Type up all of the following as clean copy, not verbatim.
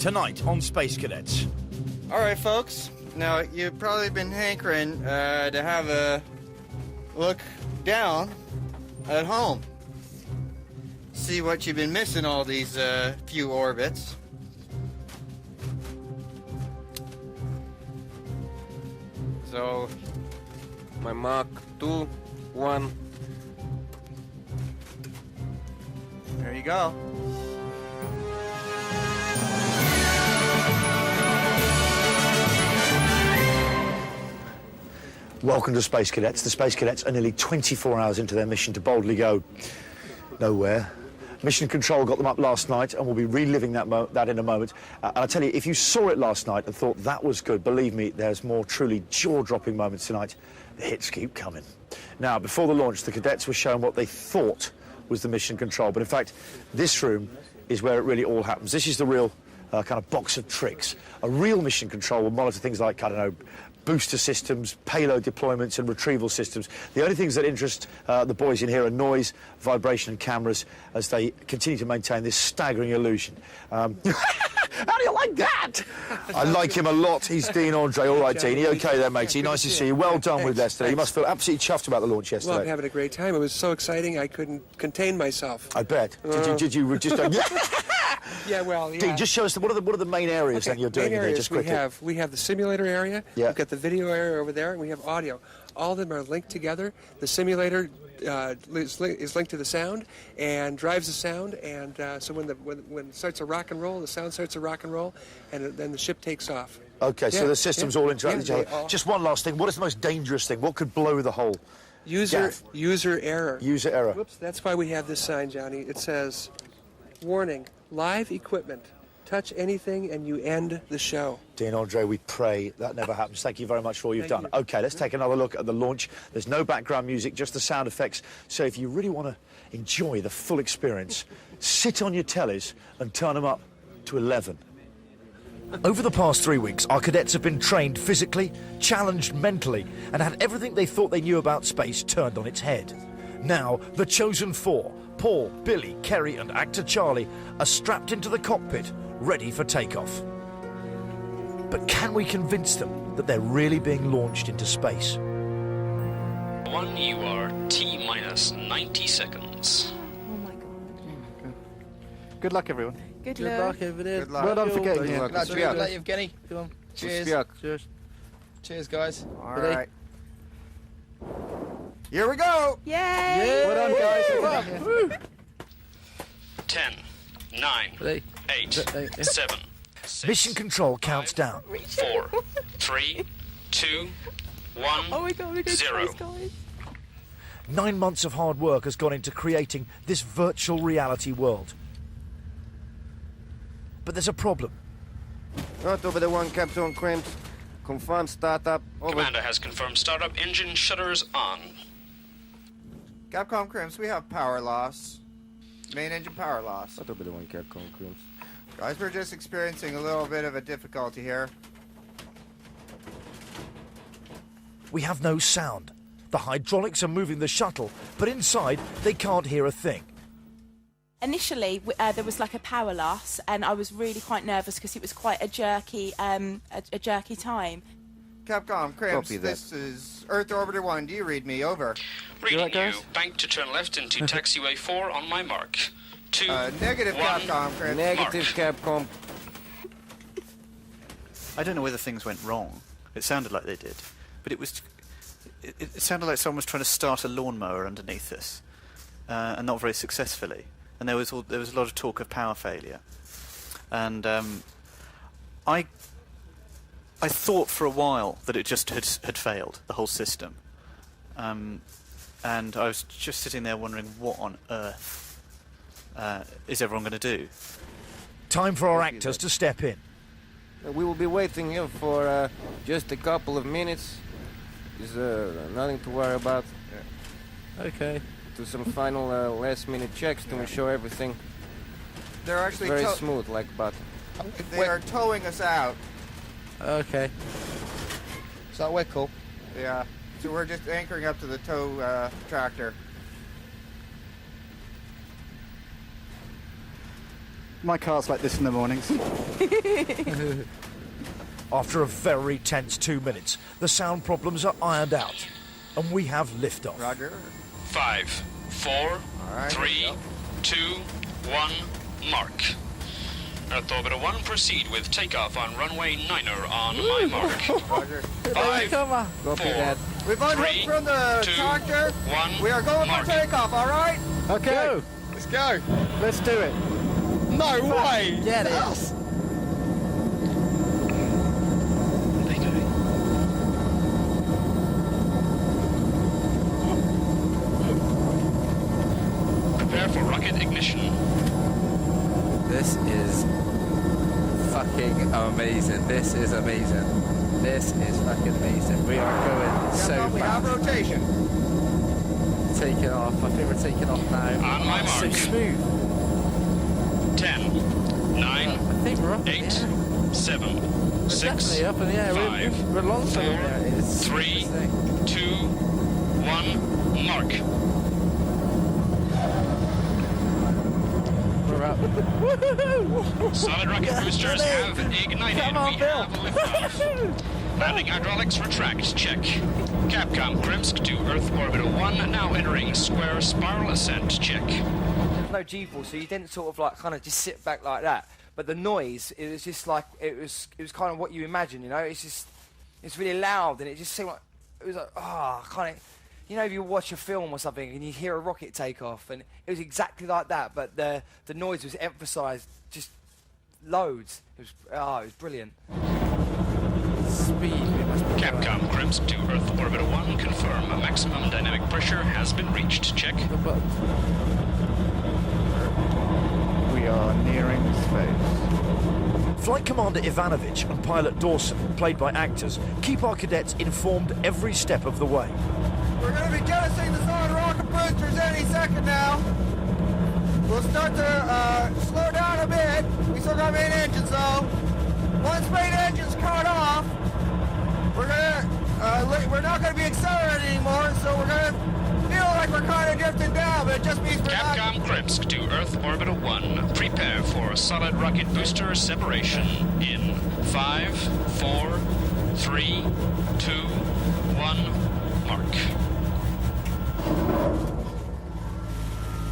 tonight on Space Cadets. All right, folks. Now, you've probably been hankering to have a look down at home. See what you've been missing all these few orbits. So, My Mark 2, 1. there you go. Welcome to Space Cadets. The Space Cadets are nearly 24 hours into their mission to boldly go nowhere. Mission Control got them up last night, and we'll be reliving that in a moment. And I tell you, if you saw it last night and thought that was good, believe me, there's more truly jaw-dropping moments tonight. The hits keep coming. Now, before the launch, the cadets were shown what they thought was the Mission Control, but in fact, this room is where it really all happens. This is the real kind of box of tricks. A real Mission Control will monitor things like, I don't know, booster systems, payload deployments and retrieval systems. The only things that interest the boys in here are noise, vibration and cameras as they continue to maintain this staggering illusion. How do you like that? I like him a lot. He's Dean Andre. All right, Dean. You okay there, matey? Nice to see you. Well done with yesterday. You must feel absolutely chuffed about the launch yesterday. Well, I'm having a great time. It was so exciting I couldn't contain myself. I bet. Did you just... Yeah, well, yeah. Dean, just show us what are the main areas then you're doing main here, just quickly. We have the simulator area. Yeah. We've got the video area over there, and we have audio. All of them are linked together. The simulator is linked to the sound and drives the sound, and so when it starts to rock and roll, the sound starts to rock and roll, and then the ship takes off. Okay, so the systems all interact with each other. Just one last thing. What is the most dangerous thing? What could blow the whole User gaff? User error. User error. Whoops, that's why we have this sign, Johnny. It says, warning, live equipment. Touch anything and you end the show. Dean Andre, we pray that never happens. Thank you very much for all you've done. Okay, let's take another look at the launch. There's no background music, just the sound effects. So if you really want to enjoy the full experience, sit on your tellies and turn them up to 11. Over the past 3 weeks, our cadets have been trained physically, challenged mentally, and had everything they thought they knew about space turned on its head. Now, the chosen four, Paul, Billy, Kerry and actor Charlie, are strapped into the cockpit, ready for takeoff. But can we convince them that they're really being launched into space? 1, you are T-minus 90 seconds. Oh my god. Good luck, everyone. Good luck. Good luck. Well done for getting here. Good luck, Evgeny. Come on. Cheers. Cheers. Cheers, guys. All right. Here we go. Yay! Well done, guys. Well done. 10, 9, 8, 7, 6, Mission Control counts down. 4, 3, 2, 1, Oh my god, we're going 0. to guys. 9 months of hard work has gone into creating this virtual reality world. But there's a problem. Not over the one, Captain Crimps. Confirm startup. Over. Commander has confirmed startup engine shutters on. Capcom Crimps, we have power loss. Main engine power loss. Not over the one, Capcom Crimps. Guys, we're just experiencing a little bit of a difficulty here. We have no sound. The hydraulics are moving the shuttle, but inside they can't hear a thing. Initially, there was like a power loss, and I was really quite nervous because it was quite a jerky time. Capcom Crimps, Copy that. this is Earth Orbiter 1. Do you read me? Over. Reading right, guys? you. Bank to turn left into taxiway 4 on my mark. 2, Negative 1. Capcom Crimps. Negative, Capcom. I don't know whether things went wrong. It sounded like they did, but it was. It sounded like someone was trying to start a lawnmower underneath us, and not very successfully. And there was a lot of talk of power failure, and I thought for a while that it just had failed, the whole system, and I was just sitting there wondering what on earth is everyone going to do. Time for our actors to step in. We will be waiting here for just a couple of minutes. There's nothing to worry about. Okay. Do some final last-minute checks to ensure everything They're actually very smooth, like butter. they are towing us out. Okay. So we're cool. Yeah. So we're just anchoring up to the tow tractor. My car's like this in the mornings. After a very tense 2 minutes, the sound problems are ironed out, and we have liftoff. Roger. 5, 4, right, 3, 2, 1, mark. Earth Orbiter 1, proceed with takeoff on runway 9er on my mark. Roger. 5, Copy 4, that. We've unhooked 3, from the 2, tractor. 1, We are going mark. for takeoff, all right? Okay, Go. Let's go. let's do it. No way. Get it. Prepare for rocket ignition. This is fucking amazing. This is amazing. This is fucking amazing. We are going so We have fast. rotation. Taking off. I think we're taking off now. On my So mark. smooth. 10, 9, I think we're up in 8, the air. 7, We're 6, definitely up in the air. 5, We're long term in 4, there. It's 3, interesting. 2, 1, mark. We're up. Solid rocket boosters have ignited. Come on, We Bill. have liftoff. Landing hydraulics retract. Check. Capcom Krimsk to Earth Orbiter 1, now entering square spiral ascent. Check. No G-force, so you didn't sort of like kind of just sit back like that. But the noise, it was just like it was kind of what you imagine, you know. It's really loud, and it just seemed like it was like kind of, you know, if you watch a film or something and you hear a rocket take off, and it was exactly like that. But the noise was emphasised just loads. It was brilliant. Speed. We must be Capcom Krimsk to Earth Orbiter 1, confirm maximum dynamic pressure has been reached. Check. But We are nearing space. Flight Commander Ivanovich and Pilot Dawson, played by actors, keep our cadets informed every step of the way. We're going to be jettisoning the solid rocket boosters any second now. We'll start to slow down a bit. We still got main engines though. Once main engines cut off, we're not going to be accelerating anymore, so we're going to feel like we're kind of drifting down, but it just means we're not. Capcom Krimsk to Earth Orbiter 1, prepare for solid rocket booster separation in 5, 4, 3, 2, 1, mark.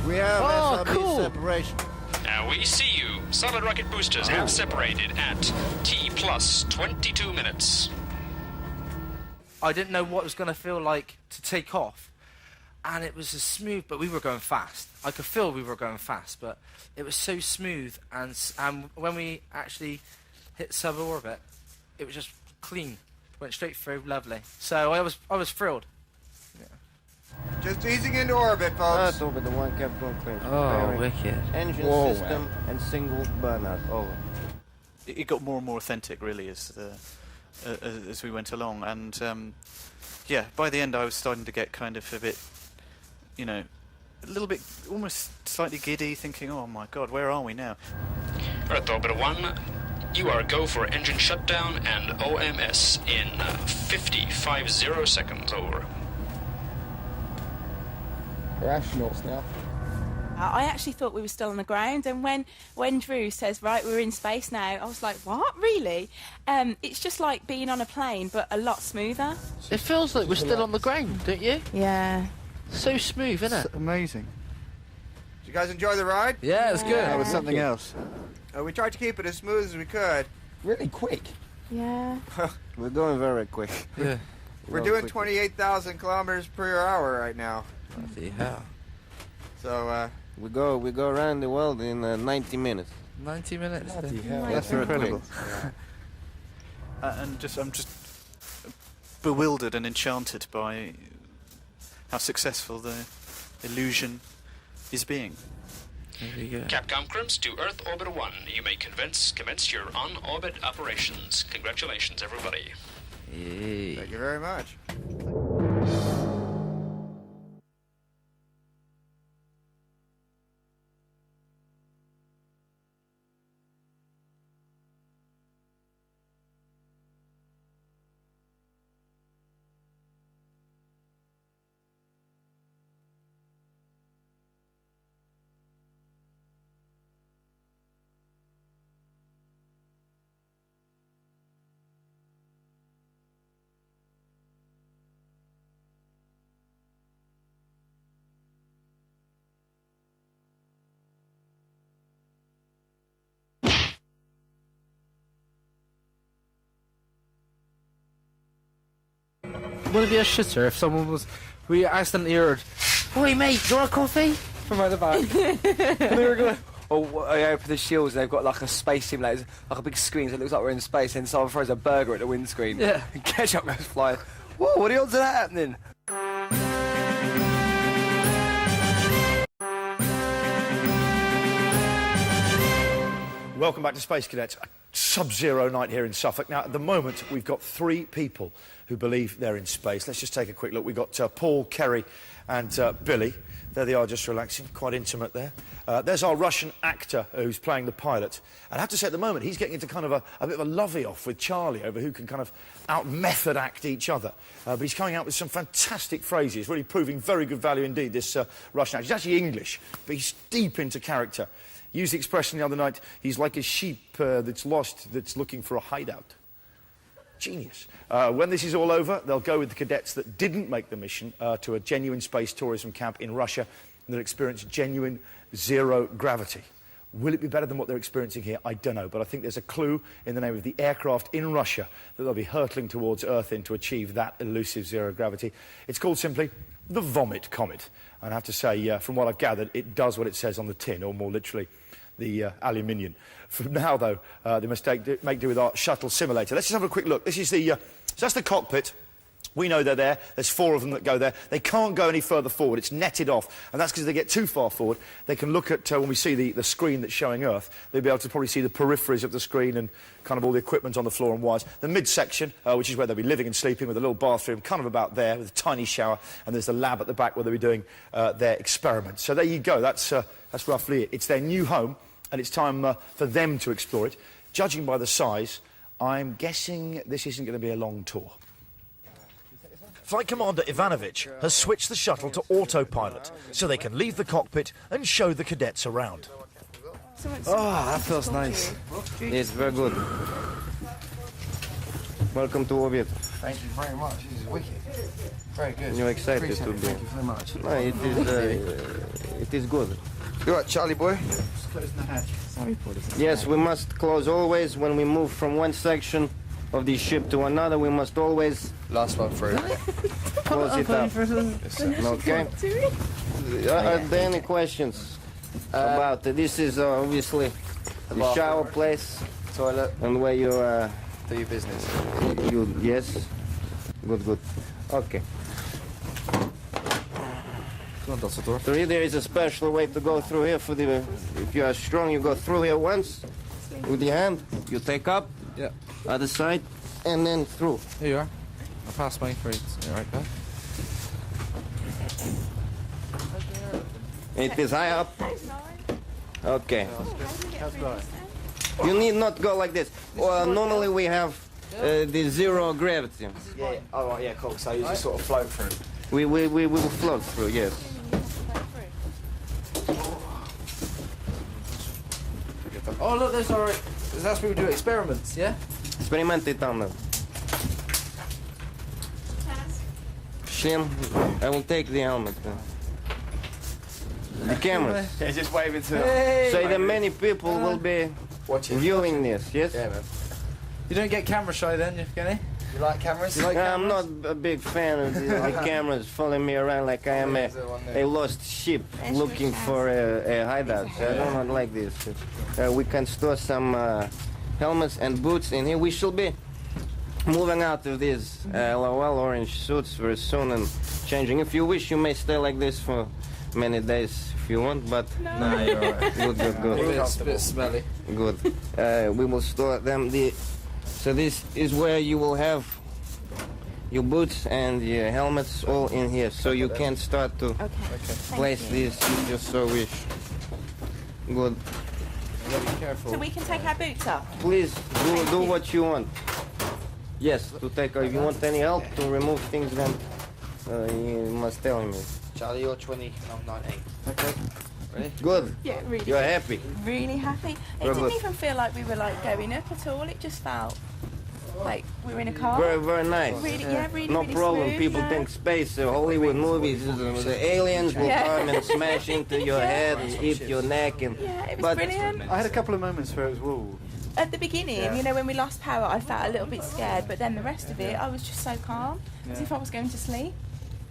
We have SRB cool. separation. Now we see you. Solid rocket boosters have separated at T plus 22 minutes. I didn't know what it was going to feel like to take off, and it was as smooth, but we were going fast. I could feel we were going fast, but it was so smooth, and when we actually hit suborbit, it was just clean, went straight through, lovely. So I was thrilled. Just easing into orbit, folks. Earth Orbiter 1 kept going clear. Oh, wicked. Engine Whoa, system and single burnout. Over. It got more and more authentic, really, as we went along, and yeah, by the end I was starting to get kind of a bit, you know, a little bit, almost slightly giddy, thinking, oh my god, where are we now? Earth Orbiter 1, you are go for engine shutdown and OMS in 50 seconds, over. We're astronauts now. I actually thought we were still on the ground, and when Drew says, right, we're in space now, I was like, what, really? It's just like being on a plane, but a lot smoother. It feels like we're still on the ground, don't you? Yeah. So smooth, isn't it? It's amazing. Did you guys enjoy the ride? Yeah, it's good. That was something else. We tried to keep it as smooth as we could. Really quick. Yeah. We're going very quick. Yeah. We're doing 28,000 kilometers per hour right now. Bloody hell. So, We go around the world in 90 minutes. 90 minutes. Bloody hell. That's incredible. And I'm just bewildered and enchanted by how successful the illusion is being. There we go. Capcom Krimsk to Earth Orbiter 1, you may commence your on-orbit operations. Congratulations, everybody. Yay. thank you very much. would it be a shitter if someone was... We accidentally heard, "Oi, mate, do you want a coffee?" from out the back. And we were going... Or I open the shields and they've got like a space simulator, like a big screen, so it looks like we're in space, and someone throws a burger at the windscreen. Yeah. And ketchup goes flying. Whoa, what are the odds of that happening? Welcome back to Space Cadets. A sub-zero night here in Suffolk. Now, at the moment, we've got 3 people who believe they're in space. Let's just take a quick look. We've got Paul, Kerry and Billy. There they are, just relaxing, quite intimate there. There's our Russian actor who's playing the pilot. And I have to say, at the moment, he's getting into kind of a bit of a lovey-off with Charlie over who can kind of out-method act each other. But he's coming out with some fantastic phrases, really proving very good value indeed, this Russian actor. He's actually English, but he's deep into character. He used the expression the other night, he's like a sheep that's lost, that's looking for a hideout. Genius. When this is all over, they'll go with the cadets that didn't make the mission to a genuine space tourism camp in Russia, and they'll experience genuine zero gravity. Will it be better than what they're experiencing here? I don't know, but I think there's a clue in the name of the aircraft in Russia that they'll be hurtling towards Earth in to achieve that elusive zero gravity. It's called simply the Vomit Comet. And I have to say, from what I've gathered, it does what it says on the tin, or more literally, the aluminium. For now, though, they must make do with our shuttle simulator. Let's just have a quick look. This is the, so that's the cockpit. We know they're there. There's 4 of them that go there. They can't go any further forward. It's netted off. And that's because if they get too far forward, they can look at, when we see the screen that's showing Earth, they'll be able to probably see the peripheries of the screen and kind of all the equipment on the floor and wires. The midsection, which is where they'll be living and sleeping with a little bathroom, kind of about there, with a tiny shower. And there's the lab at the back where they'll be doing their experiments. So there you go. That's roughly it. It's their new home, and it's time for them to explore it. Judging by the size, I'm guessing this isn't going to be a long tour. Flight Commander Ivanovich has switched the shuttle to autopilot so they can leave the cockpit and show the cadets around. Oh, that feels nice. It's very good. Welcome to Orbit. Thank you very much. This is wicked. Very good. You're excited to be. Thank you very much. No, it is good. You right, Charlie boy? Just closing the hatch. Sorry, Paul. Yes, we must close always when we move from one section of the ship to another. We must always Last one through. close it up. Okay. Are there any questions about this? Is obviously the shower place, Toilet. and where you Do your business. yes. Good. Okay. So here there is a special way to go through here for the. If you are strong, you go through here once with the hand. You take up. Yeah. Other side, and then through. Here you are. I'll pass mine for you. Alright, pal. It is high up. Okay. You need not go like this. Normally we have the zero gravity. Yeah. Oh, right, yeah, cool. So you just sort of float through. We will float through, yes. Oh, look, there's our... That's where we do experiments, yeah? Experimenty там. Шлем. I will take the helmet. The cameras. Yeah, just waving to So that many people will be viewing this, yes? Yeah, man. You don't get camera shy then, Evgeny? You like cameras? I'm not a big fan of the cameras following me around like I am a lost sheep looking for a hideout. So I don't like this. We can store some helmets and boots in here. We should be moving out of these LOL orange suits very soon and changing. If you wish, you may stay like this for many days if you want, but No, you're alright. Good. It's a bit smelly. Good. We will store them. So this is where you will have your boots and your helmets all in here. So you can start to place these if you so wish. Good. Be careful. So we can take our boots off. Please do what you want. Yes, to take. If you want any help to remove things, then you must tell me. Charlie, you're 20 and I'm 19. Okay. Ready? Good. Yeah, really. You're happy. Really happy. It Very didn't good. even feel like we were like going up at all. It just felt like we were in a car. Very nice. Really, really, No really problem. smooth, People yeah. think space, Hollywood movies, the aliens will Yeah. come and smash into your head and hit your neck. And Yeah, it was but brilliant. I had a couple of moments where it was, whoa. at the beginning, you know, when we lost power, I felt a little bit scared, but then the rest of it, I was just so calm, as if I was going to sleep.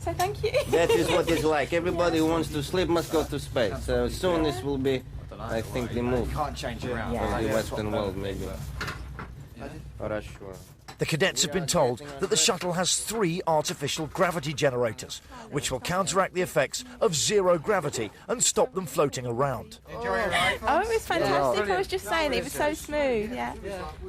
So thank you. That is what it's like. Everybody who wants to sleep must go to space. Soon this will be, I think, the move. You can't change it around. Of the Western world, maybe. Or Russia. The cadets have been told that the shuttle has 3 artificial gravity generators, which will counteract the effects of zero gravity and stop them floating around. Enjoy your ride, Oh, it folks? was fantastic. I was just saying, it was so smooth, yeah.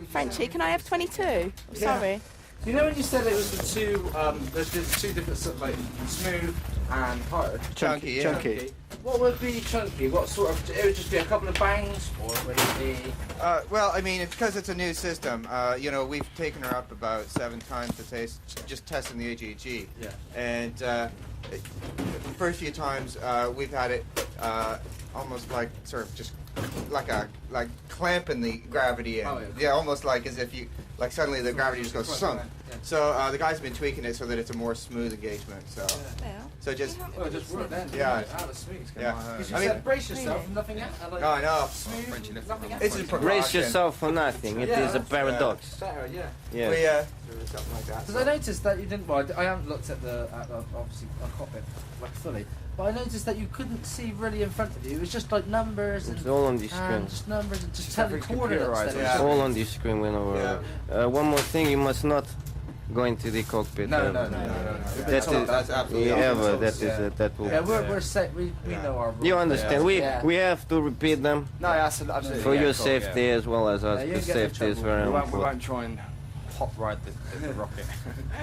Frenchie, can I have 22? Sorry. You know when you said it was the two, there's the two different sort of like smooth and hard? Chunky, yeah. Chunky. What would be chunky? What sort of, it would just be a couple of bangs, or would it be... Well, I mean, because it's a new system, you know, we've taken her up about 7 times to taste, just testing the AGG. Yeah. And the first few times, we've had it almost like sort of just like clamping the gravity in. Oh, yeah. Yeah, almost like as if you, like suddenly the gravity just goes sunk. Yeah. So the guys have been tweaking it so that it's a more smooth engagement. So, so just, Well, just work then. Yeah. Out of smooth. yeah. Because you I mean, said brace yourself, nothing else. Like, no, I know. smooth, nothing else. It's just Brace precaution. yourself for nothing. It is a paradox. Better, yeah. Yeah. We, something like that. Because I noticed that you didn't. Well, I haven't looked at the obviously a cockpit like fully, but I noticed that you couldn't see really in front of you. It was just like numbers and It's all on the screen. just numbers and just Just telling everything coordinates. computerised, that it yeah. was- All on the screen when over. One more thing, you must not go into the cockpit. No. That's absolutely Ever. awesome. That will. Yeah, we're set. We know our rules. You understand? Yeah. We have to repeat them No, absolutely. for yeah, your cool, safety as well as us. Yeah, you Because get in safety is trouble. very We won't important. try and hot ride the rocket.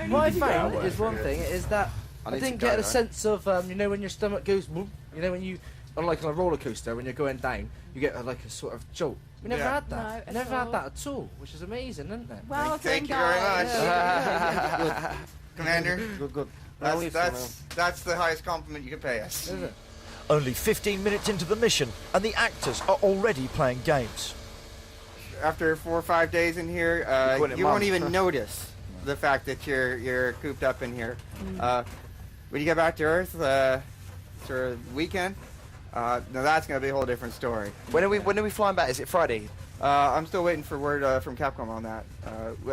What I found is one thing is that I need to didn't go, get a right? sense of you know when your stomach goes whoop, you know when you on like on a roller coaster when you're going down you get like a sort of jolt. We never Yeah. had that. No, at never all. had that at all, which is amazing, isn't it? Well Thank done, you very guys. much. Commander, Good. I'll leave that's the highest compliment you can pay us. Is it? Only 15 minutes into the mission and the actors are already playing games. After 4 or 5 days in here, you won't even notice the fact that you're cooped up in here. When you get back to Earth, sort of weekend, now that's going to be a whole different story. When are we flying back? Is it Friday? I'm still waiting for word from Capcom on that.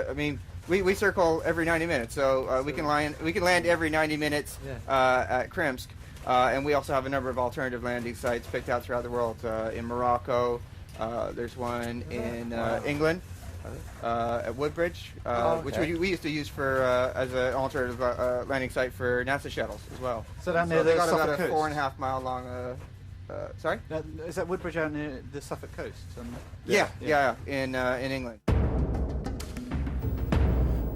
I mean, we circle every 90 minutes, so we can land every 90 minutes at Krimsk, and we also have a number of alternative landing sites picked out throughout the world. In Morocco, there's one in England at Woodbridge, which we used to use for as an alternative landing site for NASA shuttles as well. So down near So the they got Suffolk about a coast? 4.5 mile long. Sorry? Is that Woodbridge out near the Suffolk coast? Yeah, in England.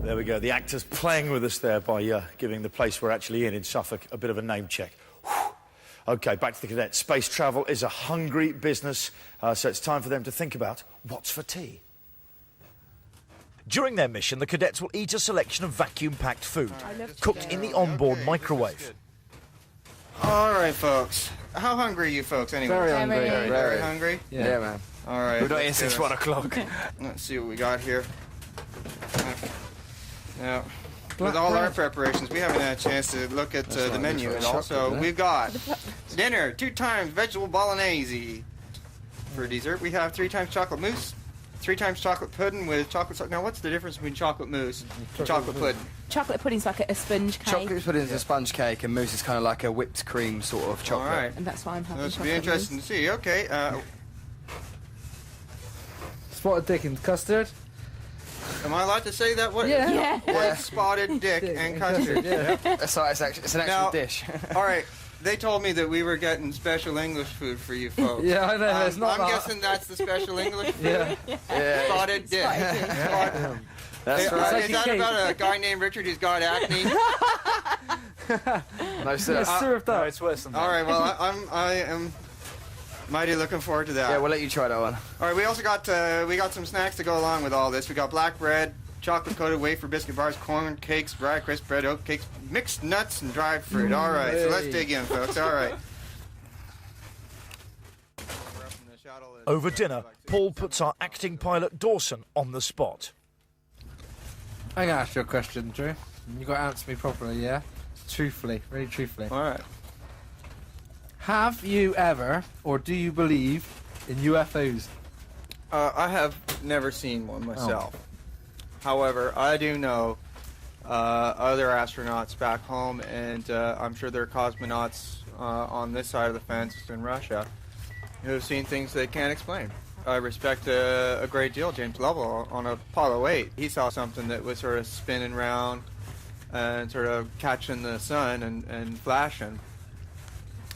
There we go. The actors playing with us there by giving the place we're actually in Suffolk a bit of a name check. Whew. OK, back to the cadets. Space travel is a hungry business, so it's time for them to think about what's for tea. During their mission, the cadets will eat a selection of vacuum-packed food, cooked in the onboard microwave. All right, folks. How hungry are you folks anyway? Very hungry. Very hungry? Yeah, man. All right. We're not here let's since do it. 1 o'clock. Let's see what we got here. Now, with all our preparations, we haven't had a chance to look at the menu at all. So we've got dinner, 2 times vegetable bolognese. For dessert, we have 3 times chocolate mousse, 3 times chocolate pudding with chocolate sauce. Now, what's the difference between chocolate mousse and chocolate pudding? Chocolate pudding's like a sponge cake. Chocolate pudding is a sponge cake, and mousse is kind of like a whipped cream sort of chocolate. All right. And that's why I'm having This will be chocolate interesting to see. Okay. Spotted dick and custard. Am I allowed to say that? What? Yeah. White spotted dick and custard. Yeah. It's an actual Now- dish. All right. They told me that we were getting special English food for you folks. Yeah, I know. It's not I'm that. guessing that's the special English food. Yeah. Spotted dick. Spotted- That's Hey, right. is that about a guy named Richard who's got acne? No, sir. Served up. it's worse than that. All right. Well, I am mighty looking forward to that. Yeah, we'll let you try that one. All right. We also got some snacks to go along with all this. We got black bread, chocolate coated wafer biscuit bars, corn cakes, dry crisp bread, oat cakes, mixed nuts, and dried fruit. All right. So let's dig in, folks. All right. Over dinner, Paul puts our acting pilot Dawson on the spot. I'm gonna ask you a question, Drew. You got to answer me properly, yeah? Truthfully, really truthfully. All right. Have you ever, or do you believe in UFOs? I have never seen one myself. However, I do know other astronauts back home, and I'm sure there are cosmonauts on this side of the fence in Russia who have seen things they can't explain. I respect a great deal James Lovell on Apollo 8. He saw something that was sort of spinning around and sort of catching the sun and flashing.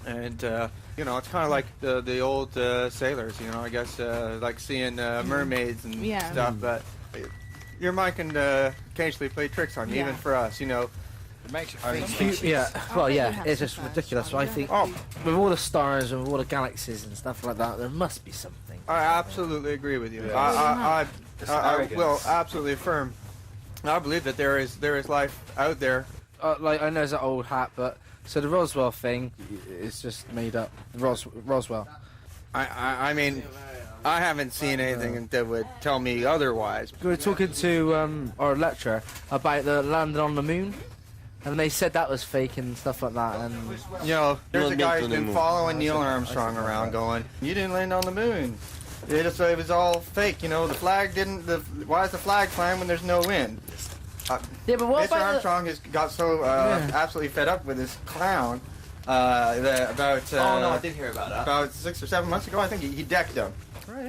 And, you know, it's kind of like the old sailors, you know, I guess, like seeing mermaids and stuff. But your mind can occasionally play tricks on you, even for us, you know. It makes you think. It's just ridiculous. I think with all the stars and all the galaxies and stuff like that, there must be something. I absolutely agree with you. I will absolutely affirm. I believe that there is life out there. Like, I know it's an old hat, but so the Roswell thing is just made up. Roswell. I mean, I haven't seen anything that would tell me otherwise. We were talking to our lecturer about the landing on the moon, and they said that was fake and stuff like that. And you know, there's a guy who's been following Neil Armstrong around, going, "You didn't land on the moon. It was all fake. You know, the flag didn't. Why is the flag flying when there's no wind?" But what Mr. Armstrong has got so absolutely fed up with this clown about. Oh no, I did hear about that. About 6 or 7 months ago, I think he decked him.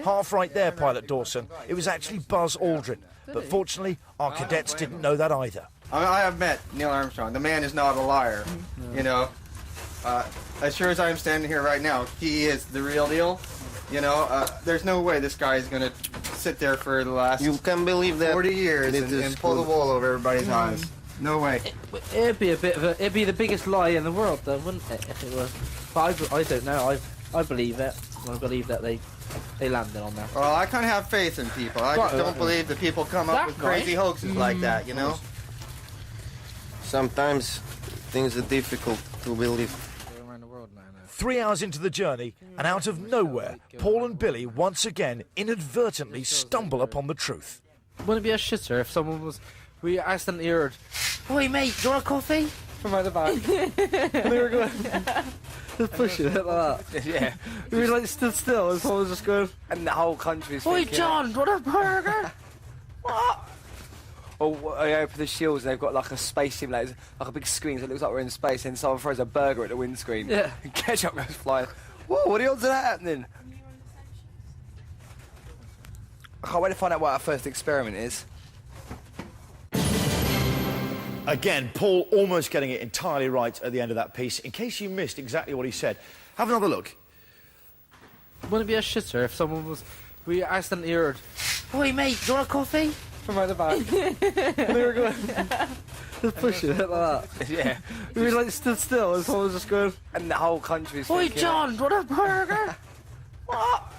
Half right there, Pilot Dawson. It was actually Buzz Aldrin. But fortunately, our cadets didn't know that either. I have met Neil Armstrong. The man is not a liar. You know, as sure as I am standing here right now, he is the real deal. You know, there's no way this guy is going to sit there for the last 40 years and pull the wool over everybody's eyes. No way. It'd be it'd be the biggest lie in the world, though, wouldn't it? If it was. But I don't know. I believe it. I believe that they landed on there. Well, I kind of have faith in people. I just don't believe that people come up with crazy hoaxes like that. You know. Sometimes things are difficult to believe. 3 hours into the journey, and out of nowhere, Paul and Billy once again inadvertently stumble upon the truth. Wouldn't it be a shitter if someone was... We accidentally heard, "Oi mate, do you want a coffee?" from out the back. And they were going... just pushing it like that. Yeah. We were like stood still and someone was just going... And the whole country's "Oi thinking, John, do you want a burger?" What? Or I open the shields and they've got like a space simulator, like a big screen, so it looks like we're in space, and someone throws a burger at the windscreen. Yeah. And ketchup goes flying. Whoa, what are the odds of that happening? I can't wait to find out what our first experiment is. Again, Paul almost getting it entirely right at the end of that piece. In case you missed exactly what he said, have another look. Wouldn't it be a shitter if someone was... We accidentally heard, "Oi mate, do you want a coffee?" from out the back. And they were going... just pushing it like that. Yeah. We were like stood still and someone was just going... And the whole country's "Oi thinking... John, do you want a burger?" What?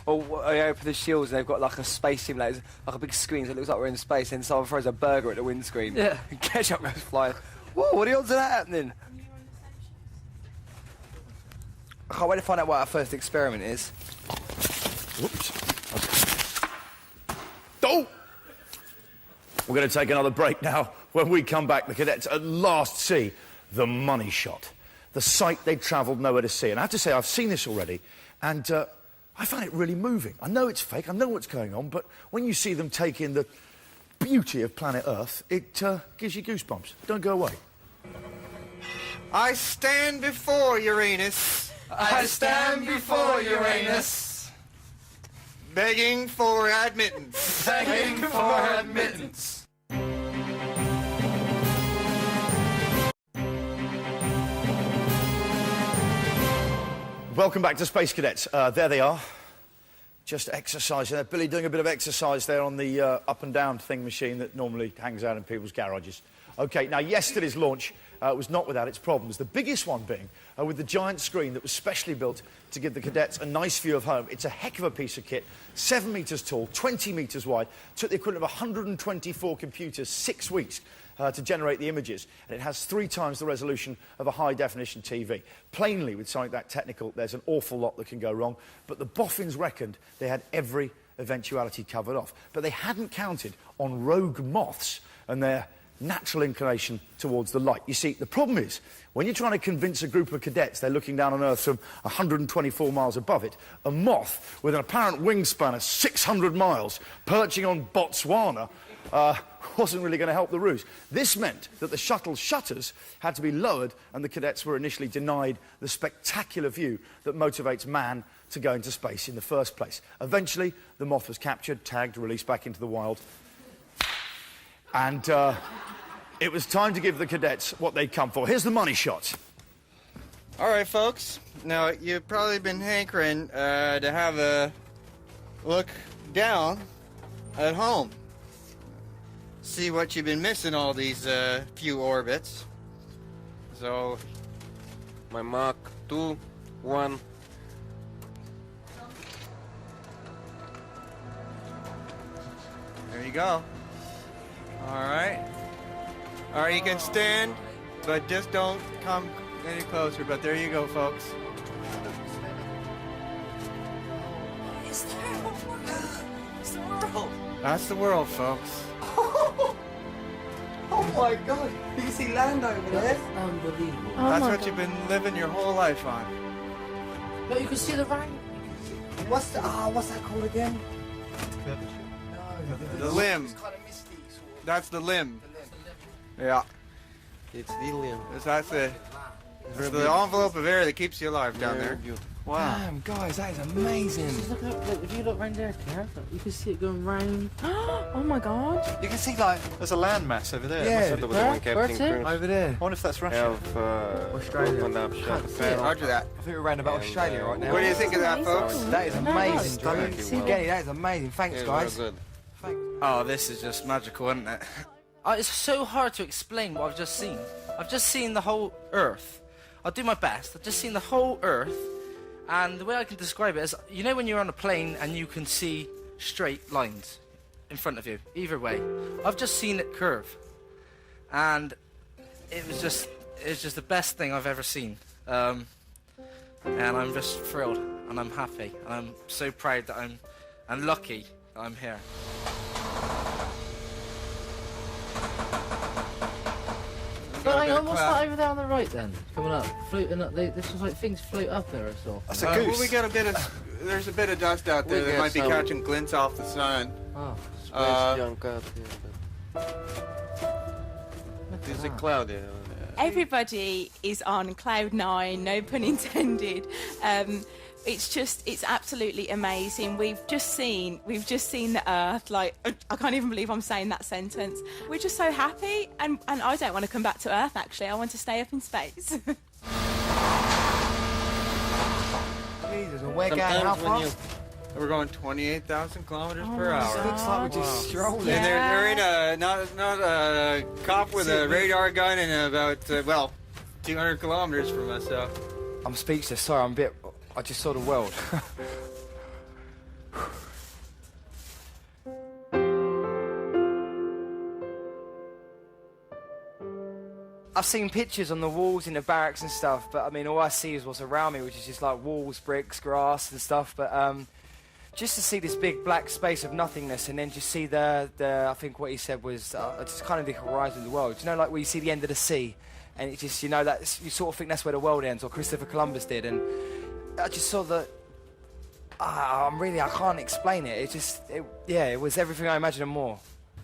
Or I open the shields and they've got like a space simulator, like a big screen, so it looks like we're in space, and someone throws a burger at the windscreen. Yeah. And ketchup goes flying. Whoa, what are the odds of that happening? I can't wait to find out what our first experiment is. Whoops. Oh! We're going to take another break now. When we come back, the cadets at last see the money shot, the sight they'd travelled nowhere to see. And I have to say, I've seen this already, and I find it really moving. I know it's fake, I know what's going on, but when you see them take in the beauty of planet Earth, it gives you goosebumps. Don't go away. I stand before Uranus. I stand before Uranus, begging for admittance. begging for admittance. Welcome back to Space Cadets. There they are, just exercising there. Billy doing a bit of exercise there on the up and down thing machine that normally hangs out in people's garages. OK, now yesterday's launch was not without its problems, the biggest one being with the giant screen that was specially built to give the cadets a nice view of home. It's a heck of a piece of kit, 7 metres tall, 20 metres wide, took the equivalent of 124 computers 6 weeks to generate the images, and it has 3 times the resolution of a high-definition TV. Plainly, with something that technical, there's an awful lot that can go wrong, but the boffins reckoned they had every eventuality covered off. But they hadn't counted on rogue moths and their natural inclination towards the light. You see, the problem is, when you're trying to convince a group of cadets they're looking down on Earth from 124 miles above it, a moth with an apparent wingspan of 600 miles perching on Botswana wasn't really going to help the ruse. This meant that the shuttle shutters had to be lowered, and the cadets were initially denied the spectacular view that motivates man to go into space in the first place. Eventually, the moth was captured, tagged, released back into the wild, and it was time to give the cadets what they'd come for. Here's the money shot. All right, folks. Now, you've probably been hankering to have a look down at home. See what you've been missing all these few orbits. So, My mark, 2, 1. there you go. All right. All right, you can stand, but just don't come any closer. But there you go, folks. It's the world. That's the world, folks. Oh my god, you can see land over there. Unbelievable. That's what you've been living your whole life on. But you can see the rain. What's that called again? The limb. That's the limb. Yeah. It's the limb. That's the envelope of air that keeps you alive down there. Wow. Damn, guys, that is amazing. Just look up, look, if you look round there, Kev, you can see it going round. Oh my god. You can see, like... There's a landmass over there. Yeah. Where's it? Over there. I wonder if that's Russia. Australia. Roger that. I think we're around about Australia right now. What do you think of that, folks? That is amazing, Drew. Again, that is amazing. Thanks, guys. Good. Oh, this is just magical, isn't it? It's so hard to explain what I've just seen. I've just seen the whole Earth. I'll do my best. I've just seen the whole Earth. And the way I can describe it is, you know when you're on a plane and you can see straight lines in front of you, either way. I've just seen it curve. And it was just the best thing I've ever seen. And I'm just thrilled, and I'm happy, and I'm so proud that I'm lucky that I'm here. But hang on, what's that over there on the right then? Coming up, floating up. This was like things float up there, I saw. That's a goose. Well, we got a bit of. There's a bit of dust out there that might be catching glints off the sun. Oh. Space junk out here. There's a cloud here. Everybody is on cloud nine, no pun intended. It's absolutely amazing. We've just seen the Earth. Like, I can't even believe I'm saying that sentence. We're just so happy, and I don't want to come back to Earth. Actually, I want to stay up in space. Jesus, and we're going how far? We're going 28,000 kilometers per hour. It looks like we're just strolling. And there ain't not a cop with a radar gun and about 200 kilometers from us. So I'm speechless. Sorry, I just saw the world. I've seen pictures on the walls in the barracks and stuff, but I mean, all I see is what's around me, which is just like walls, bricks, grass and stuff. But just to see this big black space of nothingness, and then just see the I think what he said was just kind of the horizon of the world. You know, like where you see the end of the sea, and it just, you know, that you sort of think that's where the world ends, or Christopher Columbus did, and I just saw that. I can't explain it. It was everything I imagined and more.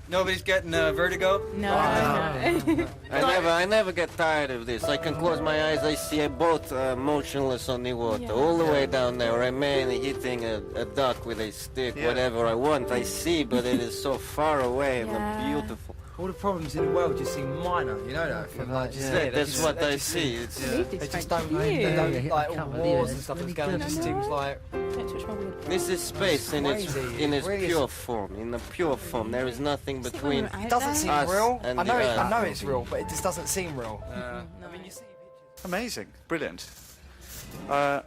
nobody's getting vertigo. No. I never get tired of this. I can close my eyes, I see a boat motionless on the water, all the way down there, or a man hitting a duck with a stick, whatever I want, I see, but it is so far away and beautiful. All the problems in the world just seem minor, you know that? Like, that's what I see. They just don't like all wars and stuff that's going on. It just seems like this is space in its pure form. In the pure form, there is nothing between. It doesn't seem us real. and I know the it's real, but it just doesn't seem real. I mean, you see pictures. Amazing, brilliant. We're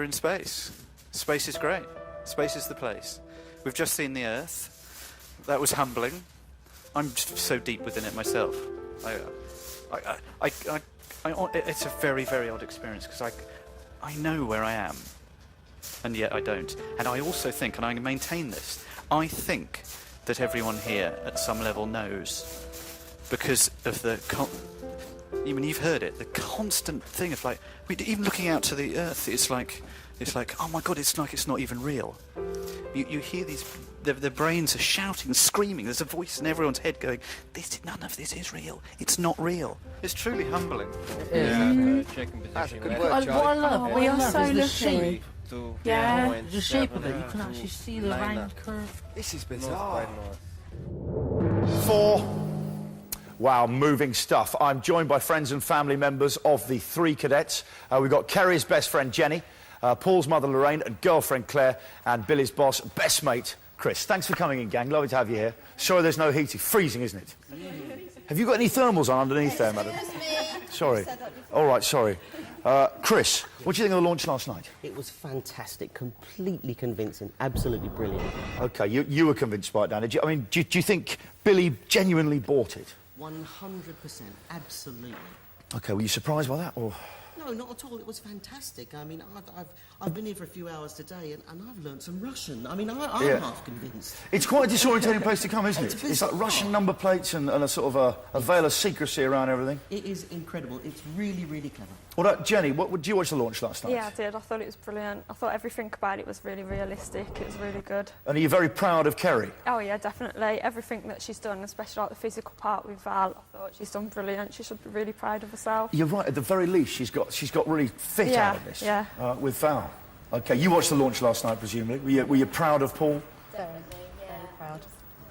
in space. Space is great. Space is the place. We've just seen the Earth. That was humbling. I'm just so deep within it myself. It's a very, very odd experience because I know where I am, and yet I don't. And I also think, and I maintain this, I think that everyone here at some level knows, because of the you've heard it, the constant thing of like, even looking out to the earth, it's like, oh my God, it's like it's not even real. You hear these, their brains are shouting, screaming. There's a voice in everyone's head going, none of this is real. It's not real. It's truly humbling. That's a good word, What I love, we are so is the lucky. shape. Yeah. The shape of it, you can actually see the round curve. This is bizarre. 4. Wow, moving stuff. I'm joined by friends and family members of the 3 cadets. We've got Kerry's best friend, Jenny, Paul's mother, Lorraine, and girlfriend, Claire, and Billy's boss, best mate, Chris. Thanks for coming in, gang. Lovely to have you here. Sorry there's no heating. Freezing, isn't it? Have you got any thermals on underneath there, madam? Sorry. All right, sorry. Chris, what do you think of the launch last night? It was fantastic, completely convincing, absolutely brilliant. OK, you were convinced by it, Dan. Do you think Billy genuinely bought it? 100%, absolutely. OK, were you surprised by that, or...? No, not at all. It was fantastic. I mean, I've been here for a few hours today, and I've learnt some Russian. I mean, I'm half convinced. It's quite a disorientating place to come, isn't it? It's like Russian number plates and a sort of a veil of secrecy around everything. It is incredible. It's really, really clever. Well, Jenny, did you watch the launch last night? Yeah, I did. I thought it was brilliant. I thought everything about it was really realistic. It was really good. And are you very proud of Kerry? Oh, yeah, definitely. Everything that she's done, especially like the physical part with Val, I thought she's done brilliant. She should be really proud of herself. You're right. At the very least, she's got really fit out of this. Yeah. With Val. OK, you watched the launch last night, presumably. Were you proud of Paul? Very proud.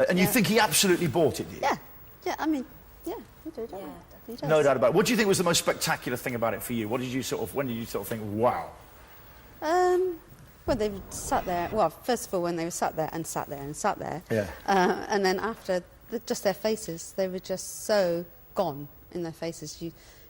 And you think he absolutely bought it, did you? Yeah, I mean, yeah, he did. He does. No doubt about it. What do you think was the most spectacular thing about it for you? When did you sort of think, wow? Well, they sat there. Well, first of all, when they were sat there and sat there and sat there. Yeah. And then after, just their faces, they were just so gone in their faces.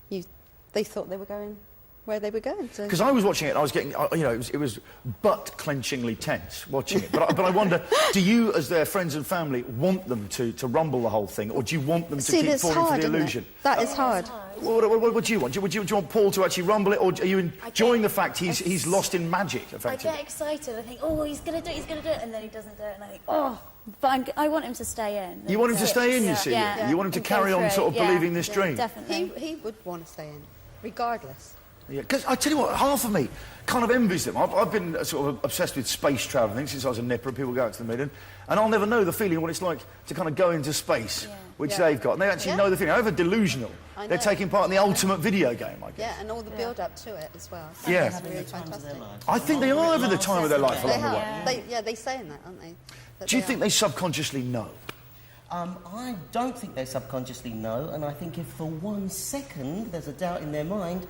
They thought they were going where they were going. Because I was watching it and I was getting, it was butt-clenchingly tense watching it. But I wonder, do you, as their friends and family, want them to rumble the whole thing, or do you want them to keep falling for the illusion? That is hard. What do you want? Do you want Paul to actually rumble it, or are you enjoying the fact he's lost in magic, effectively? I get excited. I think, oh, he's going to do it, and then he doesn't do it, and I think, oh, but I want him to stay in. You want him to stay in, you see? Yeah. You want him to carry on sort of believing this dream? Definitely. He would want to stay in, regardless. Yeah, because I tell you what, half of me kind of envies them. I've been sort of obsessed with space travelling since I was a nipper, and people go out to the moon, and I'll never know the feeling of what it's like to kind of go into space, which they've got. And they actually know the feeling. However delusional. They're taking part in the ultimate video game, I guess. Yeah, and all the build-up to it as well. Yeah. That's really fantastic. I think they are having the time of their life along the way. They say in that, aren't they? Do you think they subconsciously know? I don't think they subconsciously know, and I think if for 1 second there's a doubt in their mind,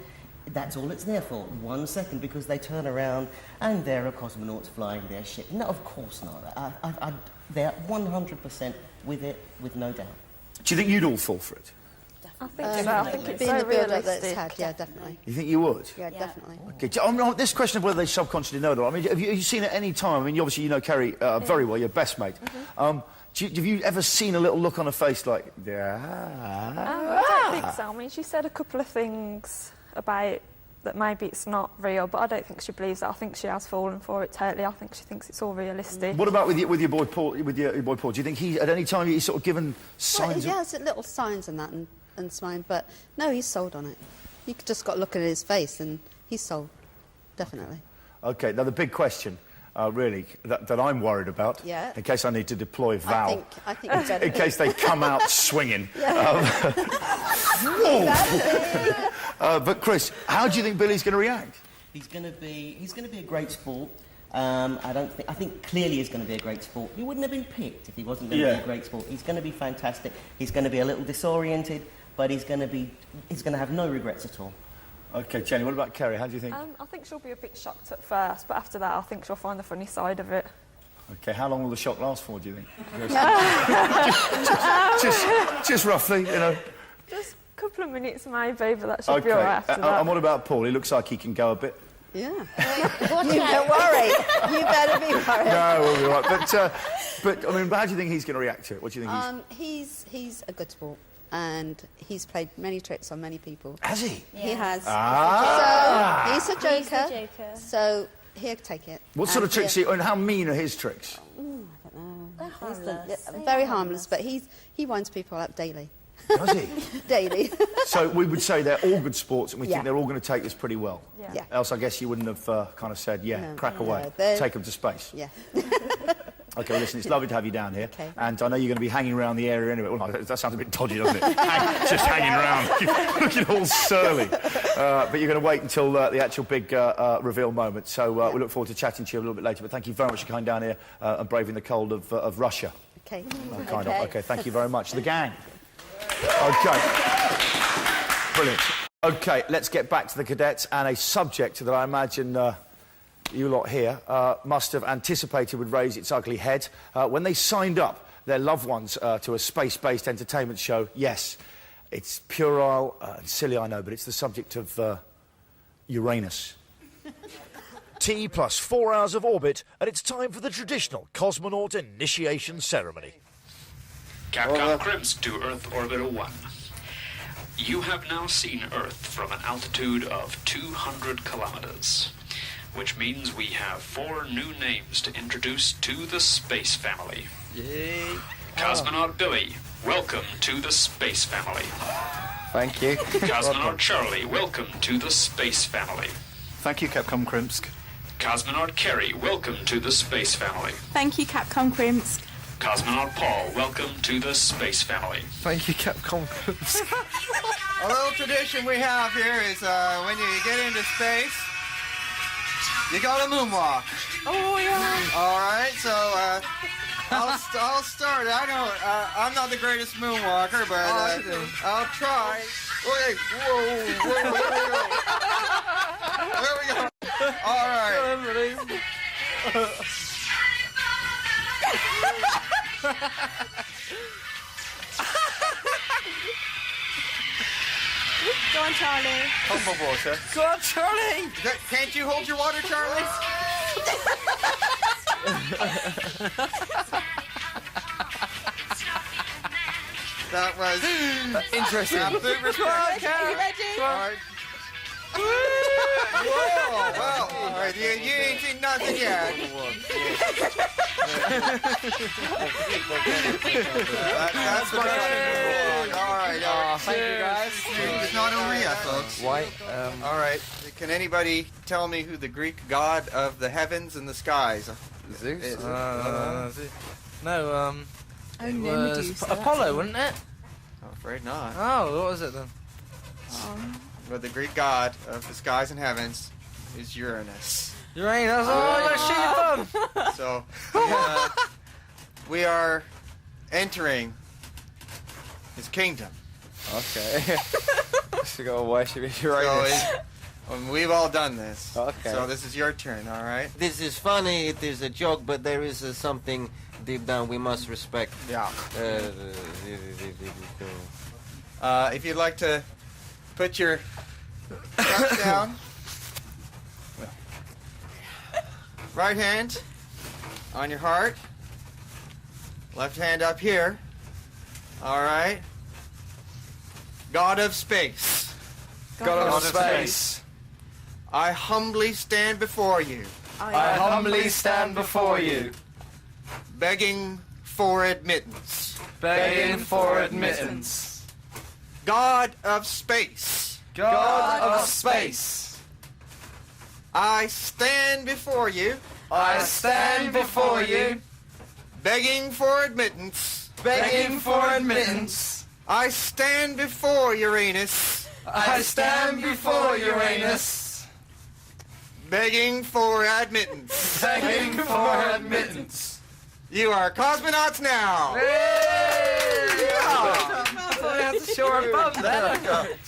that's all it's there for, 1 second, because they turn around and there are cosmonauts flying their ship. No, of course not. They're 100% with it, with no doubt. Do you think you'd all fall for it? I think so. I think it's being so the build-up that it's realistic. had, yeah, definitely. You think you would? Yeah, definitely. Okay. This question of whether they subconsciously know it or not, I mean, have you seen at any time, I mean, obviously you know Kerry very well, your best mate. Have you ever seen a little look on her face like, I don't think so. I mean, she said a couple of things about that maybe it's not real, but I don't think she believes that. I think she has fallen for it totally. I think she thinks it's all realistic. What about with your boy Paul? With your boy Paul, do you think he at any time he's sort of given signs? Well, he has little signs and that and smiling, but no, he's sold on it. You just got to look at his face, and he's sold, definitely. Okay, now the big question, really, that I'm worried about, in case I need to deploy Val, I think you better in case they come out swinging. But Chris, how do you think Billy's going to react? He's going to be a great sport. I think clearly he's going to be a great sport. He wouldn't have been picked if he wasn't going to be a great sport. He's going to be fantastic. He's going to be a little disoriented, but he's going to have no regrets at all. Okay, Jenny, what about Kerry? How do you think? I think she'll be a bit shocked at first, but after that I think she'll find the funny side of it. Okay, how long will the shock last for, do you think? just roughly, you know. Just a couple of minutes maybe, but that should be all right after that. And what about Paul? He looks like he can go a bit. Yeah. Don't worry. You better be worried. No, we'll be all right. But I mean, how do you think he's going to react to it? What do you think he's a good sport, and he's played many tricks on many people. Has he? Yeah. He has. Ah. So he's a joker. So he'll take it. What sort of tricks? And how mean are his tricks? I don't know. very harmless, but he winds people up daily. Does he? Daily. So we would say they're all good sports, and we Yeah. think they're all going to take this pretty well. Yeah. Else, I guess you wouldn't have kind of said, yeah, No. crack away, No, take them to space. Yeah. Okay, well, listen, it's lovely to have you down here. Okay. And I know you're going to be hanging around the area anyway. Well, no, that sounds a bit dodgy, doesn't it? Just hanging around, looking all surly. But you're going to wait until the actual big reveal moment. So we look forward to chatting to you a little bit later. But thank you very much for coming down here and braving the cold of Russia. Okay. Kind of. Okay, thank you very much. The gang. Okay. Brilliant. Okay, let's get back to the cadets and a subject that I imagine you lot here must have anticipated would raise its ugly head. When they signed up their loved ones to a space-based entertainment show, yes, it's puerile and silly, I know, but it's the subject of Uranus. T plus 4 hours of orbit, and it's time for the traditional cosmonaut initiation ceremony. Capcom Crimps to Earth Orbiter 1. You have now seen Earth from an altitude of 200 kilometers, which means we have 4 new names to introduce to the space family. Yay. Cosmonaut Billy, welcome to the space family. Thank you. Cosmonaut Charlie, welcome to the space family. Thank you, Capcom Krimsk. Cosmonaut Kerry, welcome to the space family. Thank you, Capcom Crimsk. Cosmonaut Paul, welcome to the space family. Thank you, Capcom Crimsk. A little tradition we have here is when you get into space, you go to moonwalk. Oh, yeah. All right, so I'll start. I know I'm not the greatest moonwalker, but I'll try. Okay, whoa, there we go. All right. Go on, Charlie. Humble water. Go on, Charlie. Can't you hold your water, Charlie? That was interesting. Absolute respect. Are you ready? All right. Whoa, well, all right, you ain't seen nothing yet. That's the best. All right. Thank you, guys. It's not over yet, folks. Why? All right. Can anybody tell me who the Greek god of the heavens and the skies Zeus? is? No, Oh, it no, was Medusa. Apollo, wasn't it? I'm afraid not. Oh, what was it then? But the Greek god of the skies and heavens is Uranus. Uranus. Oh, shit! So we are entering his kingdom. Okay. So go worship Uranus. We've all done this. Okay. So this is your turn, all right? This is funny, it is a joke, but there is something deep down we must respect. Yeah. If you'd like to put your cup down. Right hand on your heart. Left hand up here. All right. God of space. God of space. I humbly stand before you. I humbly stand before you, begging for admittance. begging for admittance. God of space. God of space. I stand before you. I stand before you, begging for admittance. begging for admittance. I stand before Uranus. I stand before Uranus, begging for admittance. begging for admittance. You are cosmonauts now.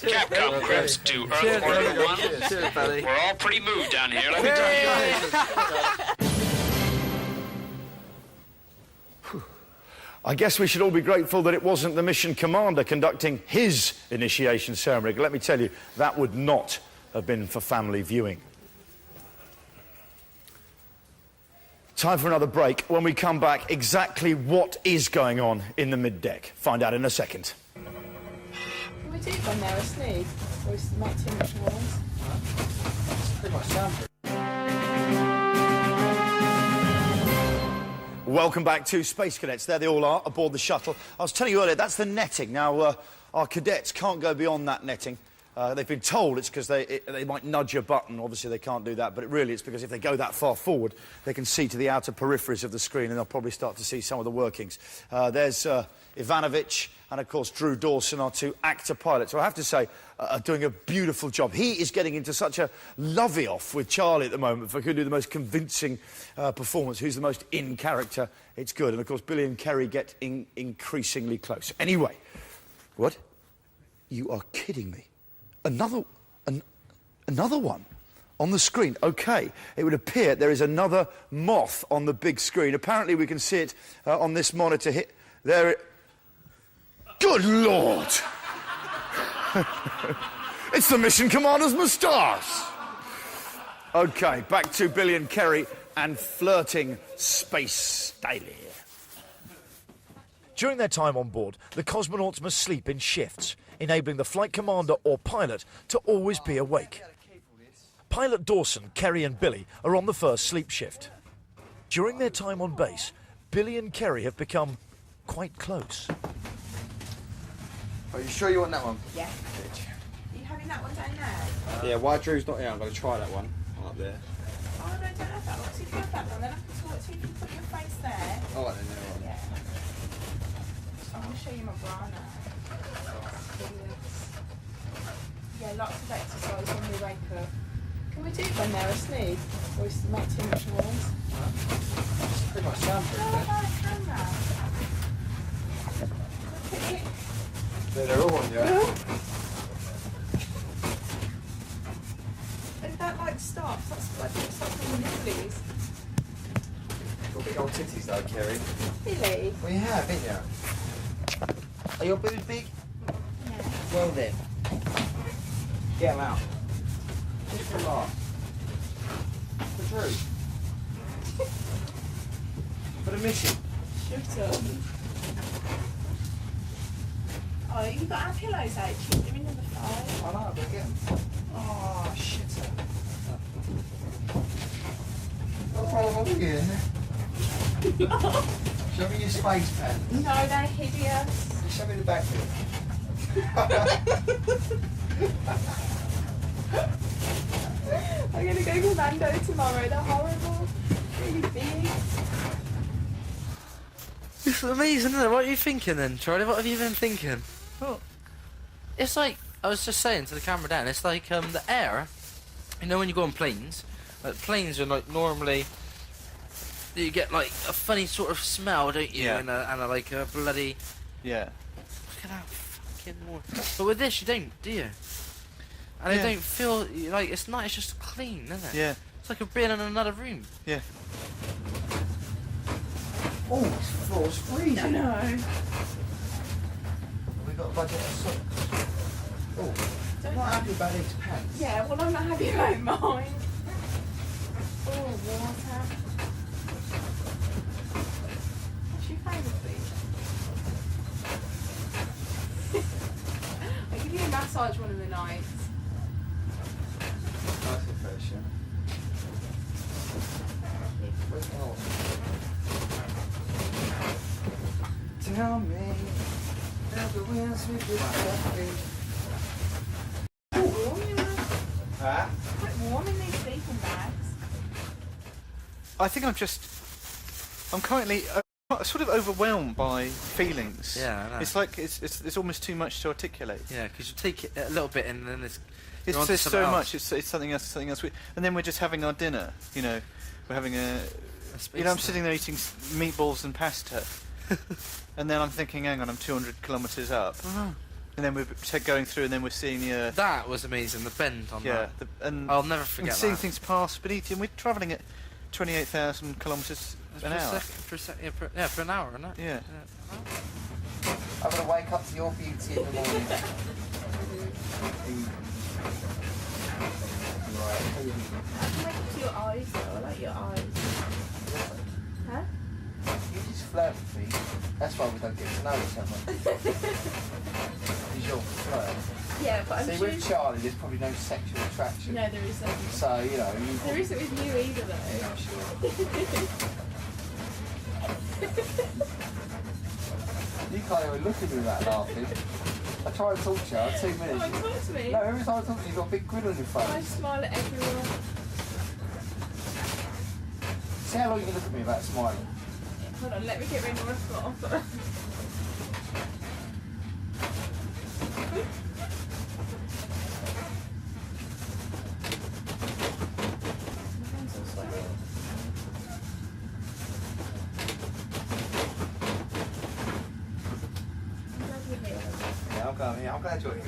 Capcom Crimps to Earth Orbiter 1. Cheers, buddy. We're all pretty moved down here, let me tell you. I guess we should all be grateful that it wasn't the mission commander conducting his initiation ceremony. Let me tell you, that would not have been for family viewing. Time for another break. When we come back, exactly what is going on in the mid-deck. Find out in a second. Can we do one there, a sneeze? Or is it not too much noise? Pretty much soundproof. Welcome back to Space Cadets. There they all are, aboard the shuttle. I was telling you earlier, that's the netting. Now, our cadets can't go beyond that netting. They've been told it's because they might nudge a button. Obviously, they can't do that, but really it's because if they go that far forward, they can see to the outer peripheries of the screen, and they'll probably start to see some of the workings. There's Ivanovic and, of course, Drew Dawson, our two actor pilots, who I have to say are doing a beautiful job. He is getting into such a lovey-off with Charlie at the moment for who can do the most convincing performance, who's the most in character. It's good. And, of course, Billy and Kerry get increasingly close. Anyway, what? You are kidding me. Another one on the screen. OK, it would appear there is another moth on the big screen. Apparently we can see it on this monitor here. There Good Lord! It's the mission commander's moustache! OK, back to Billy and Kerry and flirting space daily. During their time on board, the cosmonauts must sleep in shifts, enabling the flight commander or pilot to always be awake. Pilot Dawson, Kerry and Billy are on the first sleep shift. During their time on base, Billy and Kerry have become quite close. Are you sure you want that one? Yeah. Are you having that one down there? Yeah, while Drew's not here, I'm going to try that one up there. Oh, no, don't have that one. So if you have that one, then I can talk to you. You can put your face there. Oh, then there. Yeah. I'm going to show you my bra now. Yeah, lots of exercise when we wake up. Can we do it when they're asleep? Or is it make too much noise? It's pretty much soundproof. Oh, my camera. Look at it. They're all on, yeah. And that like stops. That's like it stops on the nibblies. Got big old titties though, Kerry. Really? Well, you have, haven't you? Are your boobs big? Yeah. Well then. Get them out. Just for a laugh. For Drew. For the mission. Shut up. Oh, you've got our pillows out. You're in number 5. I know, but get them. Oh, shit. Oh, yeah. Show me your space pants. No, they're hideous. Show me the back here. I'm going to go commando tomorrow. They're horrible. Really big. It's amazing, isn't it? What are you thinking then, Charlie? What have you been thinking? Well, it's like, I was just saying to the camera down, it's like the air, you know when you go on planes, like planes are like normally, you get like a funny sort of smell, don't you? Yeah. And a like a bloody... Yeah. Look at that fucking water. But with this you don't, do you? And Yeah. it don't feel, like, it's not, it's just clean, isn't it? Yeah. It's like being in another room. Yeah. Oh, this floor's freezing. I know. Have we got a budget of socks? Oh, I'm not happy about these pants. Yeah, well, I'm not happy about mine. Oh, water. What's your favourite, please? I'll give you a massage one of the nights. Nice impression. Tell me that the wind sweeps with my Quite warm in them. Huh? Quite warm in these sleeping bags. I think I'm currently sort of overwhelmed by feelings. Yeah, I know. It's like it's almost too much to articulate. Yeah, because you take it a little bit and then it's There's so much. It's something else. And then we're just having our dinner. You know, we're having a. You know, I'm sitting there eating meatballs and pasta, and then I'm thinking, hang on, I'm 200 kilometres up. And then we're going through, and then we're seeing the Earth. That was amazing. The bend on that. And I'll never forget and seeing that. things pass beneath you. And we're travelling at 28,000 kilometres an hour. For an hour, isn't it? Yeah. I'm going to wake up to your beauty in the morning. I can wake up to your eyes though. I like your eyes. Huh? You just flirt with me. That's why we don't get to know each other. Because you're flirt. Yeah, but I'm See, sure... with Charlie, there's probably no sexual attraction. No, there isn't. So, you know... There isn't with you either, though. Yeah, I'm sure. You can't even look at me without laughing. I try to talk to you, I'm 2 minutes. Oh, talk to me? No, every time I talk to you, you've got a big grin on your face. I smile at everyone. See how long you can look at me without smiling? Hold on, let me get rid of my spot. Yeah, I'm glad you're here.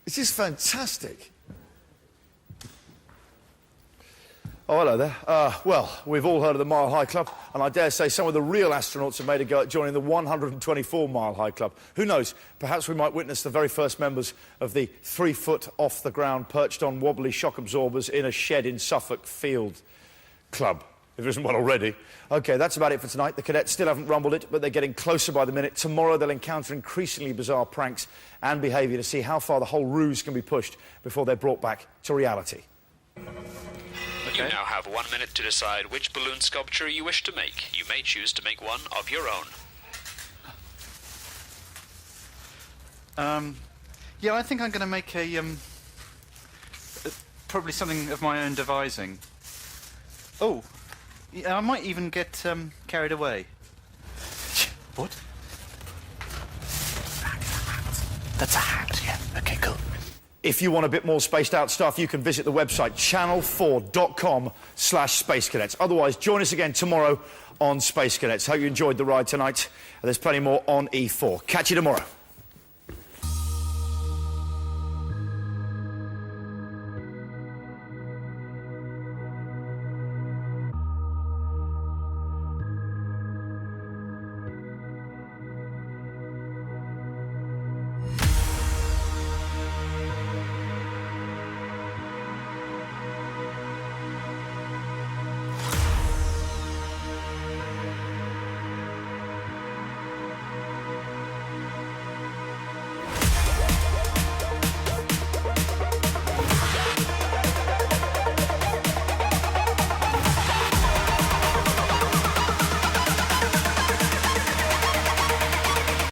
This is fantastic. Oh, hello there. Well, we've all heard of the Mile High Club, and I dare say some of the real astronauts have made a go at joining the 124 Mile High Club. Who knows? Perhaps we might witness the very first members of the 3-foot off the ground, perched on wobbly shock absorbers in a shed in Suffolk Field Club. If there isn't one already. OK, that's about it for tonight. The cadets still haven't rumbled it, but they're getting closer by the minute. Tomorrow they'll encounter increasingly bizarre pranks and behaviour to see how far the whole ruse can be pushed before they're brought back to reality. You now have 1 minute to decide which balloon sculpture you wish to make. You may choose to make one of your own. Yeah, I think I'm going to make probably something of my own devising. Oh, yeah, I might even get carried away. What? That's a hat, yeah. OK, cool. If you want a bit more spaced out stuff, you can visit the website channel4.com/Space Cadets. Otherwise, join us again tomorrow on Space Cadets. Hope you enjoyed the ride tonight. There's plenty more on E4. Catch you tomorrow.